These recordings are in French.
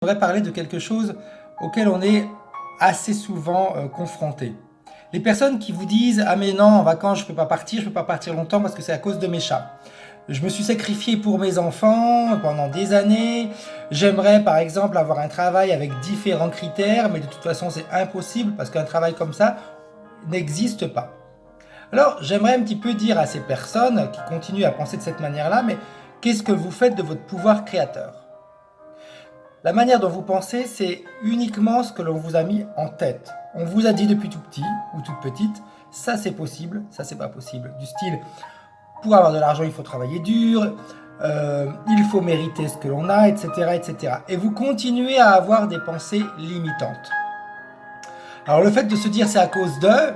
voudrais parler de quelque chose auquel on est assez souvent confronté. Les personnes qui vous disent « Ah mais non, en vacances, je ne peux pas partir longtemps parce que c'est à cause de mes chats. Je me suis sacrifié pour mes enfants pendant des années. J'aimerais par exemple avoir un travail avec différents critères, mais de toute façon c'est impossible parce qu'un travail comme ça n'existe pas. » Alors j'aimerais un petit peu dire à ces personnes qui continuent à penser de cette manière-là, mais qu'est-ce que vous faites de votre pouvoir créateur ? La manière dont vous pensez, c'est uniquement ce que l'on vous a mis en tête. On vous a dit depuis tout petit ou toute petite, ça c'est possible, ça c'est pas possible. Du style, pour avoir de l'argent, il faut travailler dur, il faut mériter ce que l'on a, etc., etc. Et vous continuez à avoir des pensées limitantes. Alors le fait de se dire c'est à cause d'eux,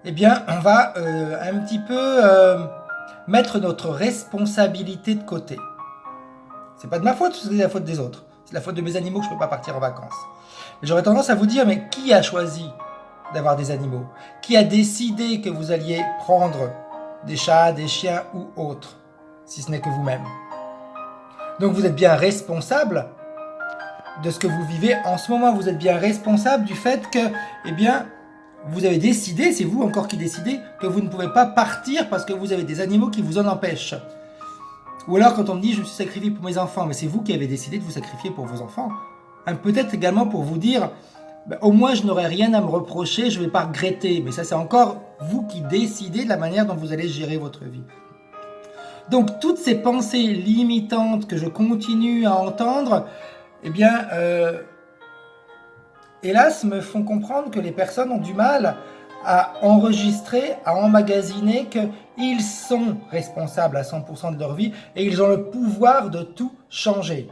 eh bien on va un petit peu mettre notre responsabilité de côté. C'est pas de ma faute, c'est la faute des autres. C'est la faute de mes animaux que je ne peux pas partir en vacances. Mais j'aurais tendance à vous dire, mais qui a choisi d'avoir des animaux? Qui a décidé que vous alliez prendre des chats, des chiens ou autres, si ce n'est que vous-même? Donc vous êtes bien responsable de ce que vous vivez en ce moment. Vous êtes bien responsable du fait que, eh bien, vous avez décidé, c'est vous encore qui décidez, que vous ne pouvez pas partir parce que vous avez des animaux qui vous en empêchent. Ou alors quand on me dit je me suis sacrifié pour mes enfants, mais c'est vous qui avez décidé de vous sacrifier pour vos enfants. Peut-être également pour vous dire, au moins je n'aurai rien à me reprocher, je ne vais pas regretter. Mais ça c'est encore vous qui décidez de la manière dont vous allez gérer votre vie. Donc toutes ces pensées limitantes que je continue à entendre, eh bien, hélas, me font comprendre que les personnes ont du mal à enregistrer, à emmagasiner qu'ils sont responsables à 100% de leur vie et ils ont le pouvoir de tout changer.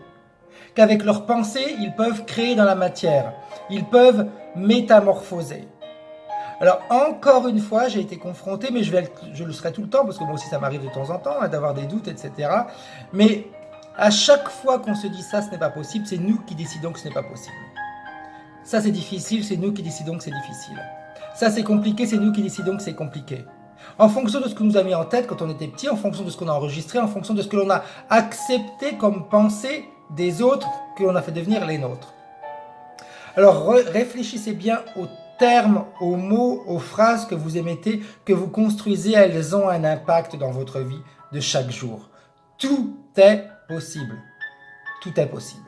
Qu'avec leurs pensées, ils peuvent créer dans la matière, ils peuvent métamorphoser. Alors encore une fois, j'ai été confronté, mais je le serai tout le temps, parce que moi aussi ça m'arrive de temps en temps, d'avoir des doutes, etc. Mais à chaque fois qu'on se dit ça, ce n'est pas possible, c'est nous qui décidons que ce n'est pas possible. Ça c'est difficile, c'est nous qui décidons que c'est difficile. Ça c'est compliqué, c'est nous qui décidons que c'est compliqué. En fonction de ce qu'on nous a mis en tête quand on était petit, en fonction de ce qu'on a enregistré, en fonction de ce que l'on a accepté comme pensée des autres, que l'on a fait devenir les nôtres. Alors réfléchissez bien aux termes, aux mots, aux phrases que vous émettez, que vous construisez, elles ont un impact dans votre vie de chaque jour. Tout est possible. Tout est possible.